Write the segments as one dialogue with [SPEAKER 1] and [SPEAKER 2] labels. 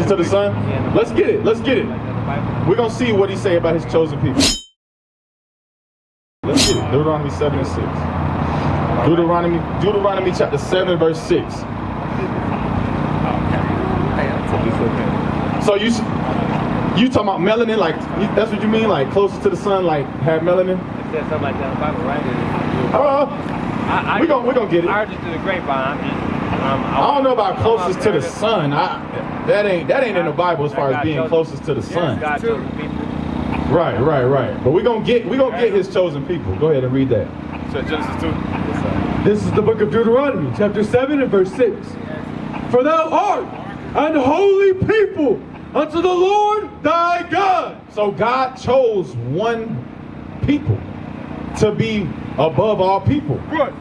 [SPEAKER 1] Closest to the sun? Let's get it. Let's get it. We're going to see what he say about his chosen people. Let's get it. Deuteronomy 7 and 6. Deuteronomy chapter 7 verse 6. So you talking about melanin, like that's what you mean, like closer to the sun, like have melanin?
[SPEAKER 2] It said something like that in the Bible, right?
[SPEAKER 1] We're gonna get it.
[SPEAKER 2] I heard it through the grapevine.
[SPEAKER 1] I don't know about closest to the sun. That ain't in the Bible as far as being closest to the sun. Right. But we're gonna get his chosen people. Go ahead and read that.
[SPEAKER 3] So Genesis 2.
[SPEAKER 4] This is the book of Deuteronomy, chapter 7 and verse 6. For thou art an holy people unto the Lord thy God.
[SPEAKER 1] So God chose one people to be above all people.
[SPEAKER 4] Right.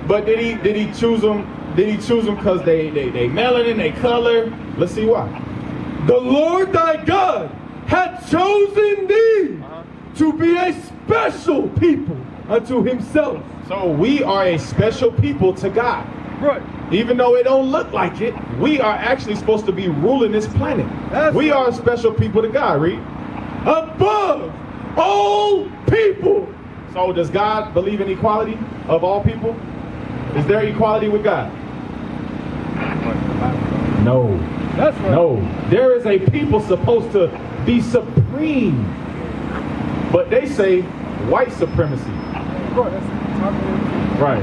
[SPEAKER 1] But did he choose them? Did he choose them because they melanin, they color? Let's see why.
[SPEAKER 4] The Lord thy God hath chosen thee to be a special people unto himself.
[SPEAKER 1] So we are a special people to God.
[SPEAKER 4] Right.
[SPEAKER 1] Even though it don't look like it, we are actually supposed to be ruling this planet. We are a special people to God, read.
[SPEAKER 4] Above all people.
[SPEAKER 1] So does God believe in equality of all people? Is there equality with God? No.
[SPEAKER 4] That's right.
[SPEAKER 1] No. There is a people supposed to be supreme. But they say white supremacy. Right.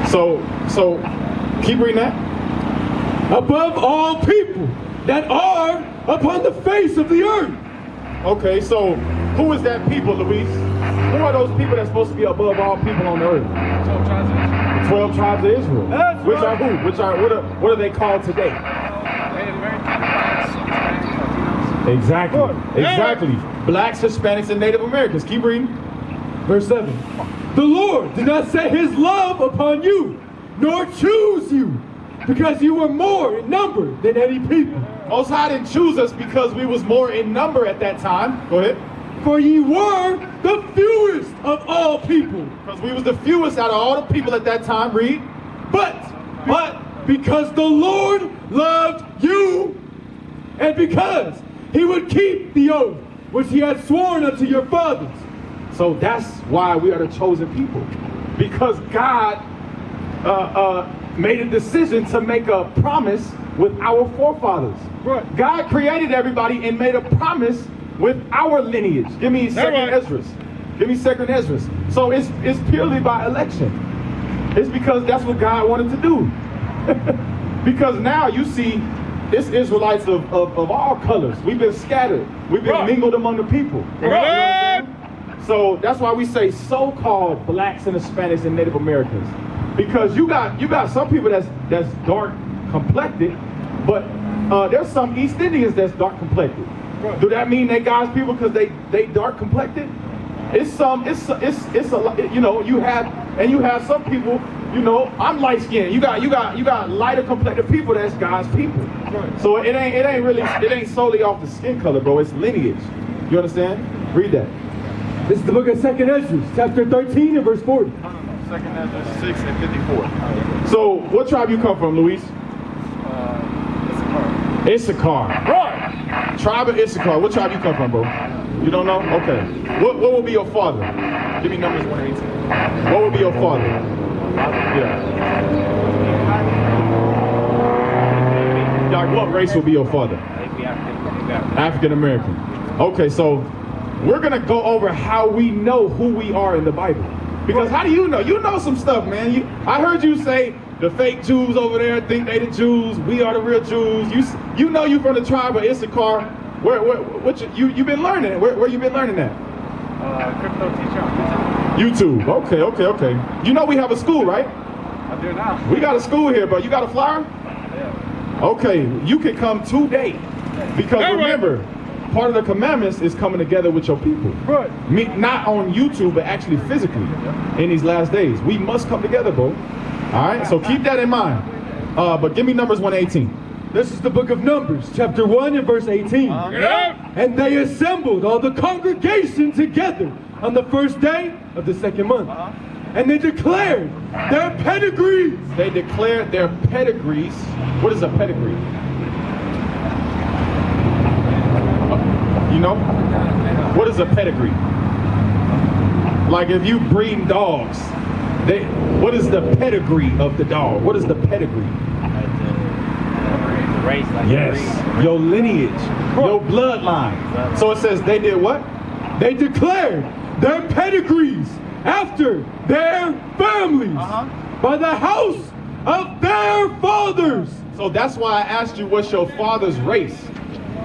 [SPEAKER 1] So keep reading that.
[SPEAKER 4] Above all people that are upon the face of the earth.
[SPEAKER 1] Okay, so who is that people, Luis? Who are those people that's supposed to be above all people on the earth? 12 tribes of Israel.
[SPEAKER 4] That's
[SPEAKER 1] Which
[SPEAKER 4] right.
[SPEAKER 1] are who? What are they called today? Exactly. Blacks, Hispanics, and Native Americans. Keep reading.
[SPEAKER 4] Verse 7. The Lord did not set his love upon you, nor choose you, because you were more in number than any people.
[SPEAKER 1] Most High didn't choose us because we was more in number at that time. Go ahead.
[SPEAKER 4] For ye were the fewest of all people.
[SPEAKER 1] Because we was the fewest out of all the people at that time. Read.
[SPEAKER 4] But because the Lord loved you, and because he would keep the oath which he had sworn unto your fathers.
[SPEAKER 1] So that's why we are the chosen people. Because God made a decision to make a promise with our forefathers.
[SPEAKER 4] Right.
[SPEAKER 1] God created everybody and made a promise with our lineage. Give me second Ezra. Give me second Ezra. So it's purely by election. It's because that's what God wanted to do. Because now you see it's Israelites of all colors. We've been scattered. We've been mingled among the people.
[SPEAKER 4] Right.
[SPEAKER 1] So that's why we say so-called blacks and Hispanics and Native Americans. Because you got some people that's dark complected, but there's some East Indians that's dark complected. Right. Do that mean they God's people because they dark complected? It's a you have some people, I'm light skinned. You got lighter complected people that's God's people. Right. So it ain't solely off the skin color, bro. It's lineage. You understand? Read that.
[SPEAKER 4] This is the book of 2nd Ezra, chapter 13 and verse 40.
[SPEAKER 3] 2nd Ezra 6 and 54.
[SPEAKER 1] So what tribe you come from, Luis? Issachar.
[SPEAKER 4] Right.
[SPEAKER 1] Tribe of Issachar. What tribe you come from, bro? You don't know? Okay. What will be your father? Give me Numbers 118. What will be your father? Yeah. Like what race will be your father? African American. Okay, so we're gonna go over how we know who we are in the Bible. Because how do you know? You know some stuff, man. I heard you say the fake Jews over there think they the Jews. We are the real Jews. You know you from the tribe of Issachar. What you been learning? Where you been learning that?
[SPEAKER 3] Crypto teacher on
[SPEAKER 1] YouTube. Okay. You know we have a school, right?
[SPEAKER 3] I do now.
[SPEAKER 1] We got a school here, but you got a flyer?
[SPEAKER 3] Yeah.
[SPEAKER 1] Okay, you can come today. Because remember, part of the commandments is coming together with your people.
[SPEAKER 4] Right.
[SPEAKER 1] Not on YouTube, but actually physically in these last days. We must come together, bro. All right, so keep that in mind. But give me Numbers 1:18.
[SPEAKER 4] This is the book of Numbers, chapter 1 and verse 18. And they assembled all the congregation together on the first day of the second month. And they declared their pedigrees.
[SPEAKER 1] They declared their pedigrees. What is a pedigree? You know? What is a pedigree? Like if you breed dogs, what is the pedigree of the dog? What is the pedigree?
[SPEAKER 2] The race, like
[SPEAKER 1] Yes, your lineage, your bloodline. So it says they did what?
[SPEAKER 4] They declared their pedigrees after their families by the house of their fathers.
[SPEAKER 1] So that's why I asked you what's your father's race.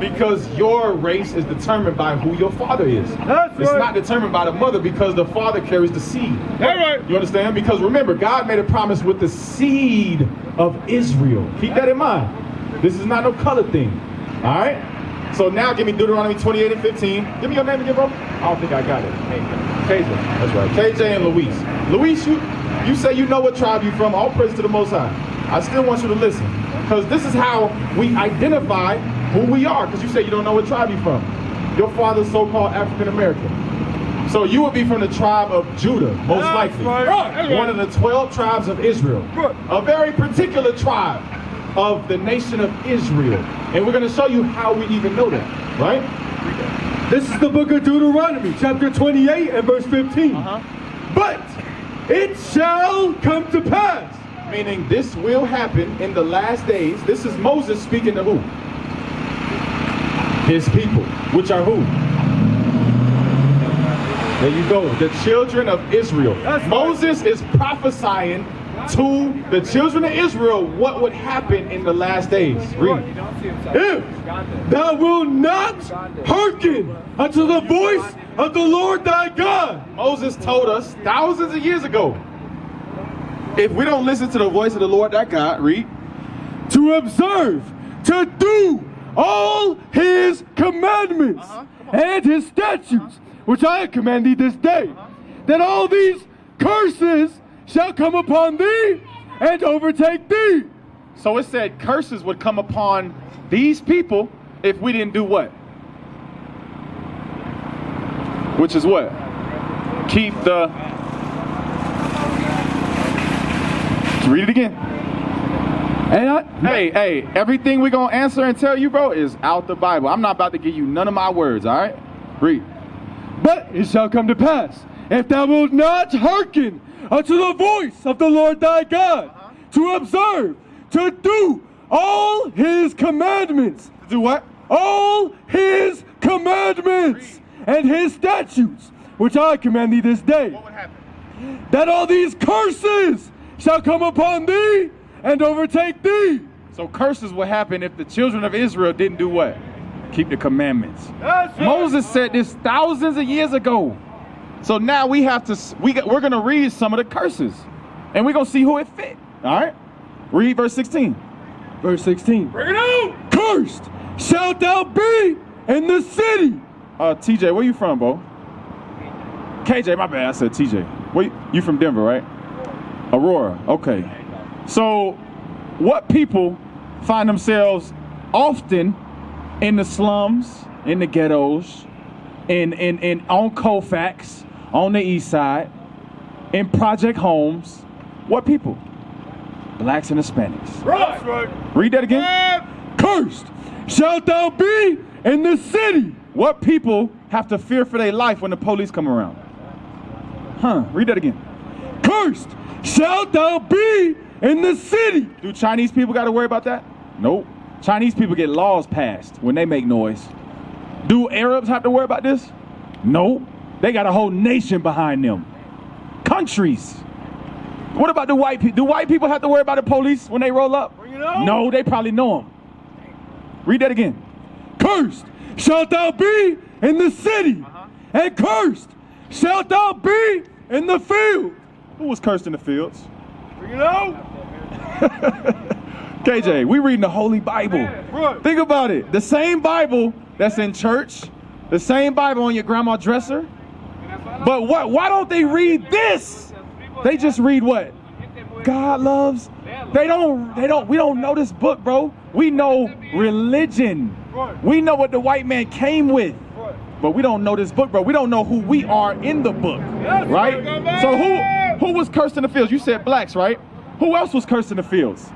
[SPEAKER 1] Because your race is determined by who your father is. It's not determined by the mother because the father carries the seed.
[SPEAKER 3] That's right.
[SPEAKER 1] You understand? Because remember, God made a promise with the seed of Israel. Keep that in mind. This is not no color thing. All right? So now give me Deuteronomy 28 and 15. Give me your name again, bro. I don't think I got it. KJ. That's right. KJ and Luis. Luis, you say you know what tribe you're from. All praise to the Most High. I still want you to listen. Because this is how we identify who we are. Because you say you don't know what tribe you're from. Your father's so-called African American. So you would be from the tribe of Judah, most likely. One of the 12 tribes of Israel. A very particular tribe of the nation of Israel. And we're going to show you how we even know that, right?
[SPEAKER 4] This is the book of Deuteronomy, chapter 28 and verse 15. But it shall come to pass.
[SPEAKER 1] Meaning this will happen in the last days. This is Moses speaking to who? His people, which are who? There you go, the children of Israel. Moses is prophesying to the children of Israel what would happen in the last days. Read.
[SPEAKER 4] If thou wilt not hearken unto the voice of the Lord thy God.
[SPEAKER 1] Moses told us thousands of years ago, if we don't listen to the voice of the Lord thy God, read.
[SPEAKER 4] To observe, to do all his commandments and his statutes, which I command thee this day, that all these curses shall come upon thee and overtake thee.
[SPEAKER 1] So it said curses would come upon these people if we didn't do what? Which is what? Keep the... Let's read it again.
[SPEAKER 4] And
[SPEAKER 1] Hey, everything we're going to answer and tell you, bro, is out the Bible. I'm not about to give you none of my words, all right? Read.
[SPEAKER 4] But it shall come to pass, if thou wilt not hearken unto the voice of the Lord thy God, to observe, to do all his commandments.
[SPEAKER 1] To do what?
[SPEAKER 4] All his commandments and his statutes, which I command thee this day.
[SPEAKER 1] What would happen?
[SPEAKER 4] That all these curses shall come upon thee and overtake thee.
[SPEAKER 1] So curses will happen if the children of Israel didn't do what? Keep the commandments. Moses said this thousands of years ago. So now we have to, we're going to read some of the curses. And we're going to see who it fit. All right? Read verse 16.
[SPEAKER 4] Verse 16. Bring it out! Cursed shalt thou be in the city.
[SPEAKER 1] TJ, where you from, bro? KJ, my bad. I said TJ. Where you from Denver, right? Aurora. Okay. So what people find themselves often in the slums, in the ghettos, in on Colfax, on the east side, in project homes? What people? Blacks and Hispanics.
[SPEAKER 3] Right.
[SPEAKER 1] Read that again.
[SPEAKER 4] Cursed shalt thou be in the city.
[SPEAKER 1] What people have to fear for their life when the police come around? Read that again.
[SPEAKER 4] Cursed shalt thou be in the city.
[SPEAKER 1] Do Chinese people got to worry about that? Nope. Chinese people get laws passed when they make noise. Do Arabs have to worry about this? Nope. They got a whole nation behind them. Countries. What about the white people? Do white people have to worry about the police when they roll up? No, they probably know them. Read that again.
[SPEAKER 4] Cursed shalt thou be in the city, and cursed shalt thou be in the field.
[SPEAKER 1] Who was cursed in the fields? KJ, we reading the Holy Bible. Think about it. The same Bible that's in church, the same Bible on your grandma's dresser. But why don't they read this? They just read what? God loves. We don't know this book, bro. We know religion. We know what the white man came with. But we don't know this book, bro. We don't know who we are in the book, right? So who was cursed in the fields? You said blacks, right? Who else was cursed in the fields?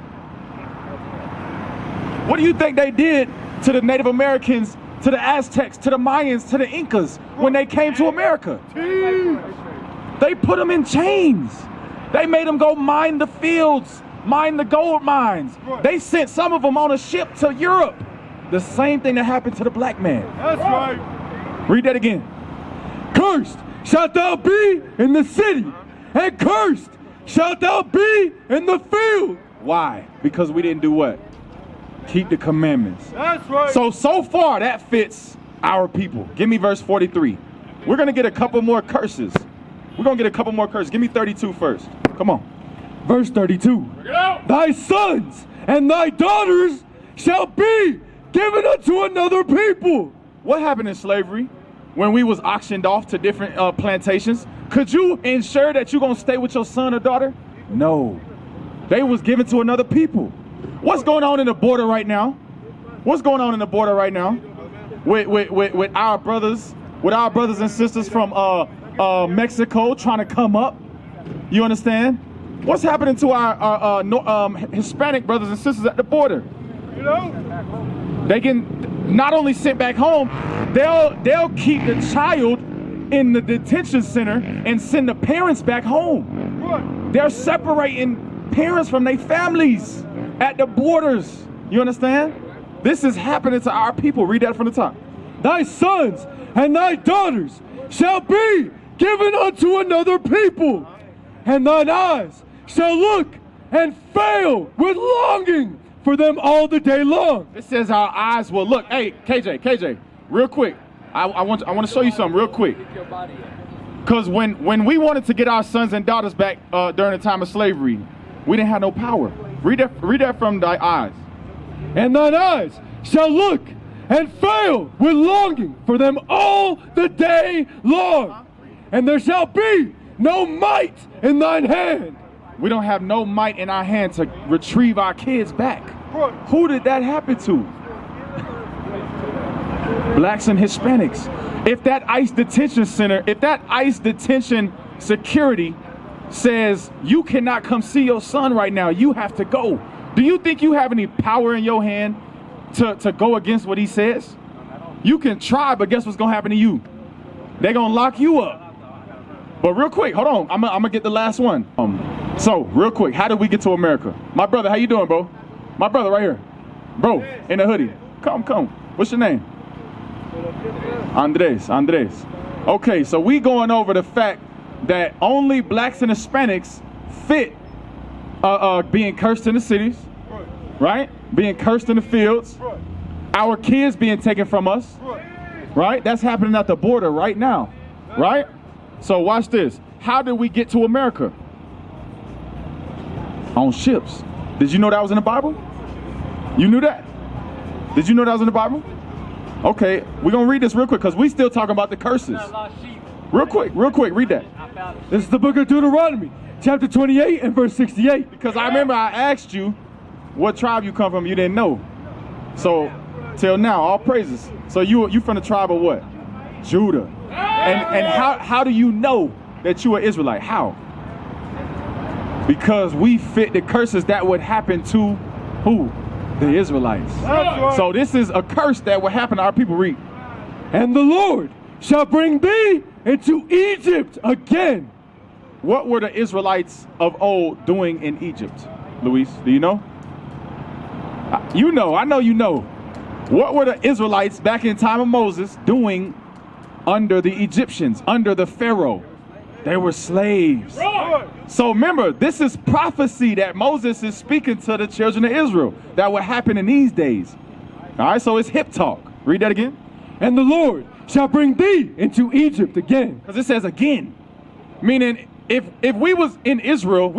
[SPEAKER 1] What do you think they did to the Native Americans to the Aztecs, to the Mayans, to the Incas when they came to America. They put them in chains. They made them go mine the fields, mine the gold mines. They sent some of them on a ship to Europe. The same thing that happened to the black man.
[SPEAKER 3] That's right.
[SPEAKER 1] Read that again.
[SPEAKER 4] Cursed shalt thou be in the city, and cursed shalt thou be in the field.
[SPEAKER 1] Why? Because we didn't do what? Keep the commandments.
[SPEAKER 3] That's right.
[SPEAKER 1] So far that fits our people. Give me verse 43. We're going to get a couple more curses. We're going to get a couple more curses. Give me 32 first. Come on.
[SPEAKER 4] Verse 32. Thy sons and thy daughters shall be given unto another people.
[SPEAKER 1] What happened in slavery when we was auctioned off to different plantations? Could you ensure that you're going to stay with your son or daughter? No. They was given to another people. What's going on in the border right now? What's going on in the border right now with our brothers and sisters from Mexico trying to come up? You understand? What's happening to our Hispanic brothers and sisters at the border?
[SPEAKER 3] You know?
[SPEAKER 1] They can not only sent back home, they'll keep the child in the detention center and send the parents back home.
[SPEAKER 3] Right.
[SPEAKER 1] They're separating parents from their families at the borders. You understand? This is happening to our people. Read that from the top.
[SPEAKER 4] Thy sons and thy daughters shall be given unto another people, and thine eyes shall look and fail with longing for them all the day long.
[SPEAKER 1] It says our eyes will look. Hey, KJ, real quick. I want to show you something real quick. Because when we wanted to get our sons and daughters back during the time of slavery, we didn't have no power. Read that from thy eyes.
[SPEAKER 4] And thine eyes shall look and fail with longing for them all the day long. And there shall be no might in thine hand.
[SPEAKER 1] We don't have no might in our hand to retrieve our kids back. Who did that happen to? Blacks and Hispanics. If that ICE detention center, if that ICE detention security says you cannot come see your son right now, you have to go. Do you think you have any power in your hand to go against what he says? You can try, but guess what's gonna happen to you? They're gonna lock you up. But real quick, hold on, I'm gonna get the last one. So real quick, how did we get to America? My brother, how you doing, bro? My brother right here. Bro, in the hoodie. Come. What's your name? Andres. Okay, so we going over the fact that only blacks and Hispanics fit being cursed in the cities, right? Being cursed in the fields, our kids being taken from us, right? That's happening at the border right now, right? So watch this. How did we get to America? On ships. Did you know that was in the Bible? You knew that? Did you know that was in the Bible? Okay, we're gonna read this real quick because we still talking about the curses. Real quick, read that.
[SPEAKER 4] This is the book of Deuteronomy, chapter 28 and verse 68.
[SPEAKER 1] Because I remember I asked you what tribe you come from, you didn't know. So till now, all praises. So you from the tribe of what? Judah. And how do you know that you are Israelite? How? Because we fit the curses that would happen to who? The Israelites. So this is a curse that would happen to our people. Read.
[SPEAKER 4] And the Lord shall bring thee into Egypt again.
[SPEAKER 1] What were the Israelites of old doing in Egypt? Luis, do you know? You know, I know you know. What were the Israelites back in time of Moses doing under the Egyptians, under the Pharaoh? They were slaves. So remember, this is prophecy that Moses is speaking to the children of Israel that will happen in these days. All right, so it's hip talk. Read that again.
[SPEAKER 4] And the Lord shall bring thee into Egypt again.
[SPEAKER 1] Because it says again. Meaning, if we was in Israel,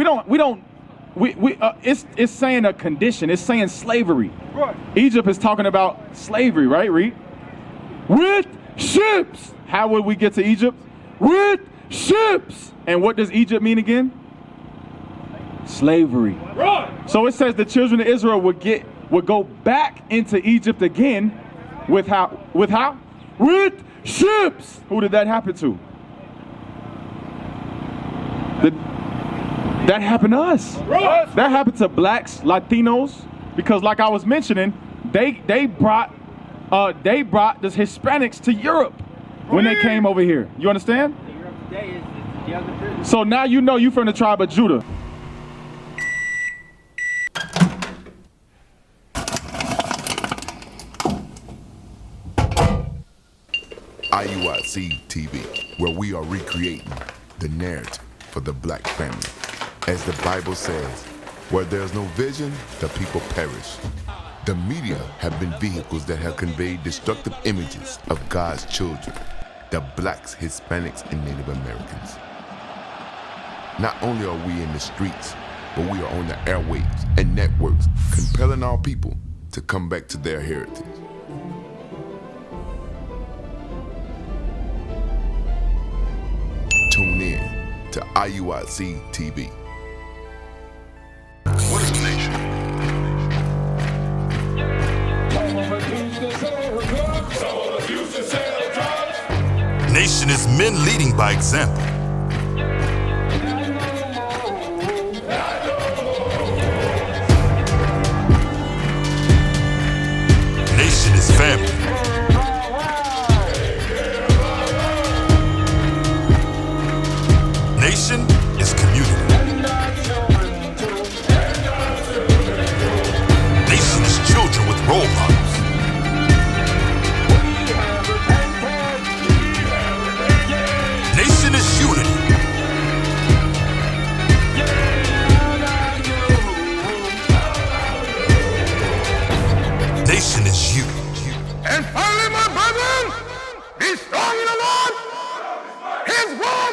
[SPEAKER 1] it's saying a condition. It's saying slavery. Egypt is talking about slavery, right? Read.
[SPEAKER 4] With ships.
[SPEAKER 1] How would we get to Egypt?
[SPEAKER 4] With ships.
[SPEAKER 1] And what does Egypt mean again? Slavery. So it says the children of Israel would go back into Egypt again with how?
[SPEAKER 4] With ships.
[SPEAKER 1] Who did that happen to? That happened to us. That happened to blacks, Latinos, because like I was mentioning, they brought they brought the Hispanics to Europe when they came over here. You understand?
[SPEAKER 2] Europe today is the other prison.
[SPEAKER 1] So now you know you from the tribe of Judah.
[SPEAKER 5] IUIC TV, where we are recreating the narrative for the black family. As the Bible says, where there's no vision, the people perish. The media have been vehicles that have conveyed destructive images of God's children, the blacks, Hispanics, and Native Americans. Not only are we in the streets, but we are on the airwaves and networks, compelling our people to come back to their heritage. Tune in to IUIC TV. What is a nation?
[SPEAKER 6] Nation is men leading by example. Nation is family. Nation is community. Nation is children with role models. Nation is unity. Nation is you.
[SPEAKER 3] And finally, my brethren, be strong in the Lord, His word.